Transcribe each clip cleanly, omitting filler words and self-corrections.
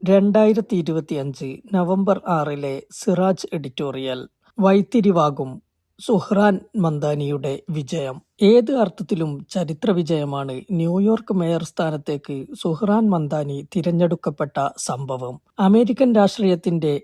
2025 November 6-ലെ Siraj editorial. വഴിത്തിരിവാകും സുഹ്റാൻ മംദാനിയുടെ വിജയം. ഏത് അർത്ഥത്തിലും ചരിത്ര വിജയമാണ് ന്യൂയോർക്ക് മേയർ സ്ഥാനത്തേക്ക് സുഹ്റാൻ മംദാനി തിരഞ്ഞെടുക്കപ്പെട്ട സംഭവം. അമേരിക്കൻ രാഷ്ട്രീയത്തിന്റെ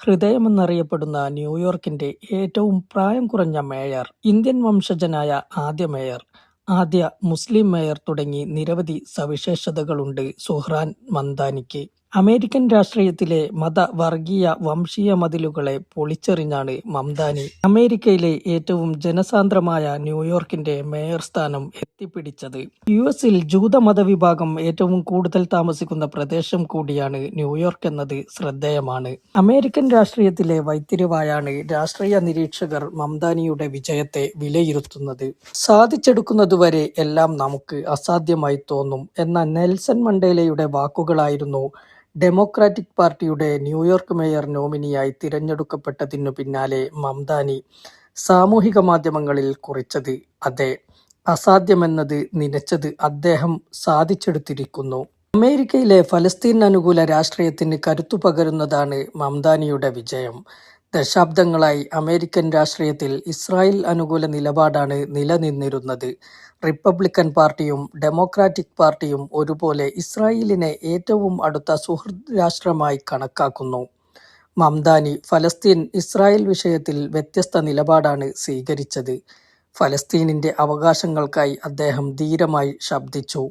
ഹൃദയമെന്നറിയപ്പെടുന്ന ന്യൂയോർക്കിന്റെ ഏറ്റവും പ്രായം കുറഞ്ഞ മേയർ, ഇന്ത്യൻ വംശജനായ ആദ്യ മേയർ, ആദ്യ മുസ്ലിം മേയർ തുടങ്ങി നിരവധി സവിശേഷതകളുണ്ട് സുഹ്റാൻ മംദാനിക്ക്. അമേരിക്കൻ രാഷ്ട്രീയത്തിലെ മത, വർഗീയ, വംശീയ മതിലുകളെ പൊളിച്ചെറിഞ്ഞാണ് മംദാനി അമേരിക്കയിലെ ഏറ്റവും ജനസാന്ദ്രമായ ന്യൂയോർക്കിന്റെ മേയർ സ്ഥാനം എത്തിപ്പിടിച്ചത്. യുഎസിൽ ജൂത മതവിഭാഗം ഏറ്റവും കൂടുതൽ താമസിക്കുന്ന പ്രദേശം കൂടിയാണ് ന്യൂയോർക്ക് എന്നത് ശ്രദ്ധേയമാണ്. അമേരിക്കൻ രാഷ്ട്രീയത്തിലെ വഴിത്തിരിവായാണ് രാഷ്ട്രീയ നിരീക്ഷകർ മംദാനിയുടെ വിജയത്തെ വിലയിരുത്തുന്നത്. സാധിച്ചെടുക്കുന്നതുവരെ എല്ലാം നമുക്ക് അസാധ്യമായി തോന്നും എന്ന നെൽസൺ മണ്ടേലയുടെ വാക്കുകളായിരുന്നു ഡെമോക്രാറ്റിക് പാർട്ടിയുടെ ന്യൂയോർക്ക് മേയർ നോമിനിയായി തിരഞ്ഞെടുക്കപ്പെട്ടതിനു പിന്നാലെ മംദാനി സാമൂഹിക മാധ്യമങ്ങളിൽ കുറിച്ചത്. അതെ, അസാധ്യമെന്നത് നനച്ചത് അദ്ദേഹം സാധിച്ചെടുത്തിരിക്കുന്നു. അമേരിക്കയിലെ ഫലസ്തീൻ അനുകൂല രാഷ്ട്രീയത്തിന് കരുത്തു പകരുന്നതാണ് മംദാനിയുടെ വിജയം. ദശാബ്ദങ്ങളായി അമേരിക്കൻ രാഷ്ട്രീയത്തിൽ ഇസ്രായേൽ അനുകൂല നിലപാടാണ് നിലനിന്നിരുന്നത്. റിപ്പബ്ലിക്കൻ പാർട്ടിയും ഡെമോക്രാറ്റിക് പാർട്ടിയും ഒരുപോലെ ഇസ്രായേലിനെ ഏറ്റവും അടുത്ത സുഹൃദ് രാഷ്ട്രമായി കണക്കാക്കുന്നു. മംദാനി ഫലസ്തീൻ, ഇസ്രായേൽ വിഷയത്തിൽ വ്യത്യസ്ത നിലപാടാണ് സ്വീകരിച്ചത്. ഫലസ്തീനിന്റെ അവകാശങ്ങൾക്കായി അദ്ദേഹം ധീരമായി ശബ്ദിച്ചു.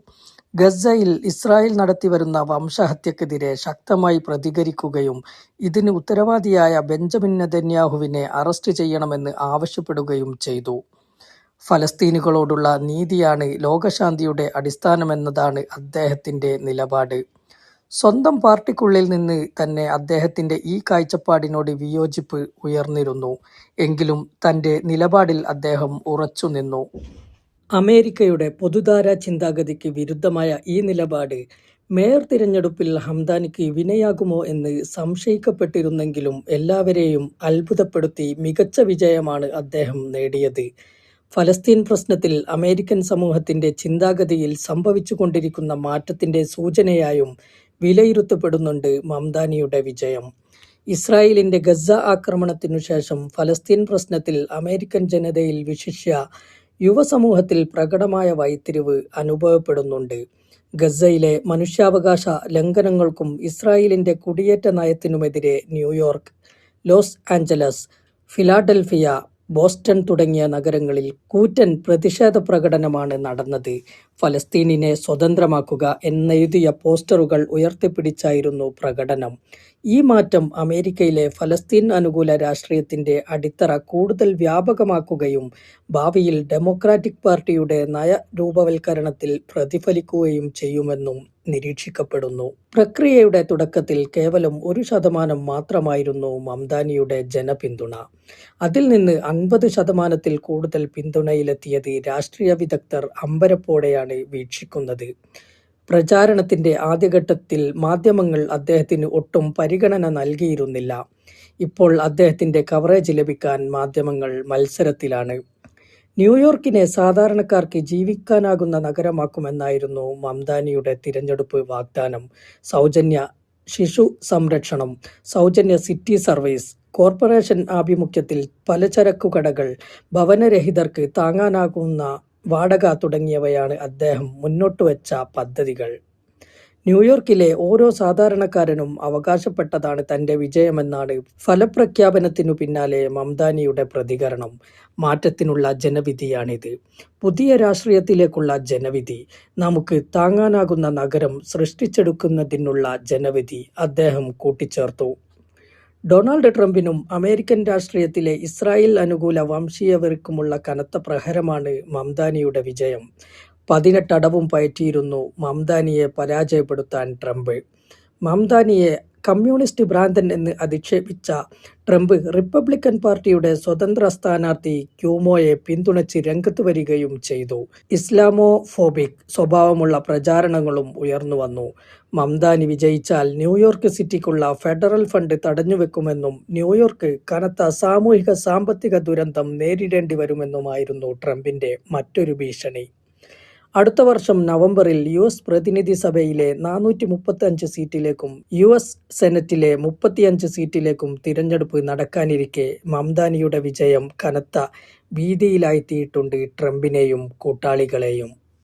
ഗസയിൽ ഇസ്രായേൽ നടത്തിവരുന്ന വംശഹത്യക്കെതിരെ ശക്തമായി പ്രതികരിക്കുകയും ഇതിന് ഉത്തരവാദിയായ ബെഞ്ചമിൻ നെതന്യാഹുവിനെ അറസ്റ്റ് ചെയ്യണമെന്ന് ആവശ്യപ്പെടുകയും ചെയ്തു. ഫലസ്തീനികളോടുള്ള നീതിയാണ് ലോകശാന്തിയുടെ അടിസ്ഥാനമെന്നതാണ് അദ്ദേഹത്തിന്റെ നിലപാട്. സ്വന്തം പാർട്ടിക്കുള്ളിൽ നിന്ന് തന്നെ അദ്ദേഹത്തിന്റെ ഈ കാഴ്ചപ്പാടിനോട് വിയോജിപ്പ് ഉയർന്നിരുന്നു. എങ്കിലും തന്റെ നിലപാടിൽ അദ്ദേഹം ഉറച്ചുനിന്നു. അമേരിക്കയുടെ പൊതുധാരാ ചിന്താഗതിക്ക് വിരുദ്ധമായ ഈ നിലപാട് മേയർ തിരഞ്ഞെടുപ്പിൽ മംദാനിക്ക് വിനയാകുമോ എന്ന് സംശയിക്കപ്പെട്ടിരുന്നെങ്കിലും എല്ലാവരെയും അത്ഭുതപ്പെടുത്തി മികച്ച വിജയമാണ് അദ്ദേഹം നേടിയത്. ഫലസ്തീൻ പ്രശ്നത്തിൽ അമേരിക്കൻ സമൂഹത്തിന്റെ ചിന്താഗതിയിൽ സംഭവിച്ചുകൊണ്ടിരിക്കുന്ന മാറ്റത്തിന്റെ സൂചനയായും വിലയിരുത്തപ്പെടുന്നുണ്ട് മംദാനിയുടെ വിജയം. ഇസ്രായേലിന്റെ ഗസ ആക്രമണത്തിനു ശേഷം ഫലസ്തീൻ പ്രശ്നത്തിൽ അമേരിക്കൻ ജനതയിൽ, വിശിഷ്യ യുവസമൂഹത്തിൽ പ്രകടമായ വഴിത്തിരിവ് അനുഭവപ്പെടുന്നുണ്ട്. ഗസയിലെ മനുഷ്യാവകാശ ലംഘനങ്ങൾക്കും ഇസ്രായേലിന്റെ കുടിയേറ്റ നയത്തിനുമെതിരെ New York, Los Angeles, Philadelphia, Boston തുടങ്ങിയ നഗരങ്ങളിൽ കൂറ്റൻ പ്രതിഷേധ പ്രകടനമാണ് നടന്നത്. ഫലസ്തീനിനെ സ്വതന്ത്രമാക്കുക എന്നെഴുതിയ പോസ്റ്ററുകൾ ഉയർത്തിപ്പിടിച്ചായിരുന്നു പ്രകടനം. ഈ മാറ്റം അമേരിക്കയിലെ ഫലസ്തീൻ അനുകൂല രാഷ്ട്രീയത്തിന്റെ അടിത്തറ കൂടുതൽ വ്യാപകമാക്കുകയും ഭാവിയിൽ ഡെമോക്രാറ്റിക് പാർട്ടിയുടെ നയരൂപവൽക്കരണത്തിൽ പ്രതിഫലിക്കുകയും ചെയ്യുമെന്നും നിരീക്ഷിക്കപ്പെടുന്നു. പ്രക്രിയയുടെ തുടക്കത്തിൽ കേവലം 1% മാത്രമായിരുന്നു മംദാനിയുടെ ജനപിന്തുണ. അതിൽ നിന്ന് 50% കൂടുതൽ പിന്തുണയിലെത്തിയത് രാഷ്ട്രീയ വിദഗ്ധർ അമ്പരപ്പോടെയാണ് വീക്ഷിക്കുന്നത്. പ്രചാരണത്തിന്റെ ആദ്യഘട്ടത്തിൽ മാധ്യമങ്ങൾ അദ്ദേഹത്തിന് ഒട്ടും പരിഗണന നൽകിയിരുന്നില്ല. ഇപ്പോൾ അദ്ദേഹത്തിന്റെ കവറേജ് ലഭിക്കാൻ മാധ്യമങ്ങൾ മത്സരത്തിലാണ്. ന്യൂയോർക്കിനെ സാധാരണക്കാർക്ക് ജീവിക്കാനാകുന്ന നഗരമാക്കുമെന്നായിരുന്നു മംദാനിയുടെ തിരഞ്ഞെടുപ്പ് വാഗ്ദാനം. സൗജന്യ ശിശു സംരക്ഷണം, സൗജന്യ സിറ്റി സർവീസ്, കോർപ്പറേഷൻ ആഭിമുഖ്യത്തിൽ പലചരക്കു കടകൾ, ഭവനരഹിതർക്ക് താങ്ങാനാകുന്ന വാടക തുടങ്ങിയവയാണ് അദ്ദേഹം മുന്നോട്ടുവച്ച പദ്ധതികൾ. ന്യൂയോർക്കിലെ ഓരോ സാധാരണക്കാരനും അവകാശപ്പെട്ടതാണ് തന്റെ വിജയമെന്നാണ് ഫലപ്രഖ്യാപനത്തിനു പിന്നാലെ മംദാനിയുടെ പ്രതികരണം. മാറ്റത്തിനുള്ള ജനവിധിയാണിത്. പുതിയ രാഷ്ട്രീയത്തിലേക്കുള്ള ജനവിധി, നമുക്ക് താങ്ങാനാകുന്ന നഗരം സൃഷ്ടിച്ചെടുക്കുന്നതിനുള്ള ജനവിധി, അദ്ദേഹം കൂട്ടിച്ചേർത്തു. ഡൊണാൾഡ് ട്രംപിനും അമേരിക്കൻ രാഷ്ട്രീയത്തിലെ ഇസ്രായേൽ അനുകൂല വംശീയവർക്കുമുള്ള കനത്ത പ്രഹരമാണ് മംദാനിയുടെ വിജയം. 18 അടവും പയറ്റിയിരുന്നു മംദാനിയെ പരാജയപ്പെടുത്താൻ ട്രംപ്. മംദാനിയെ കമ്മ്യൂണിസ്റ്റ് ഭ്രാന്തൻ എന്ന് അധിക്ഷേപിച്ച ട്രംപ് റിപ്പബ്ലിക്കൻ പാർട്ടിയുടെ സ്വതന്ത്ര സ്ഥാനാർത്ഥി ക്യൂമോയെ പിന്തുണച്ച് രംഗത്ത് വരികയും ചെയ്തു. ഇസ്ലാമോഫോബിക് സ്വഭാവമുള്ള പ്രചാരണങ്ങളും ഉയർന്നുവന്നു. മംദാനി വിജയിച്ചാൽ ന്യൂയോർക്ക് സിറ്റിക്കുള്ള ഫെഡറൽ ഫണ്ട് തടഞ്ഞുവെക്കുമെന്നും ന്യൂയോർക്ക് കനത്ത സാമൂഹിക സാമ്പത്തിക ദുരന്തം നേരിടേണ്ടി വരുമെന്നുമായിരുന്നു ട്രംപിന്റെ മറ്റൊരു ഭീഷണി. അടുത്ത വർഷം നവംബറിൽ യുഎസ് പ്രതിനിധി സഭയിലെ 435 സീറ്റിലേക്കും യുഎസ് സെനറ്റിലെ 35 സീറ്റിലേക്കും തിരഞ്ഞെടുപ്പ് നടക്കാനിരിക്കെ മംദാനിയുടെ വിജയം കനത്ത ഭീതിയിലാഴ്ത്തിയിട്ടുണ്ട് ട്രംപിനെയും കൂട്ടാളികളെയും.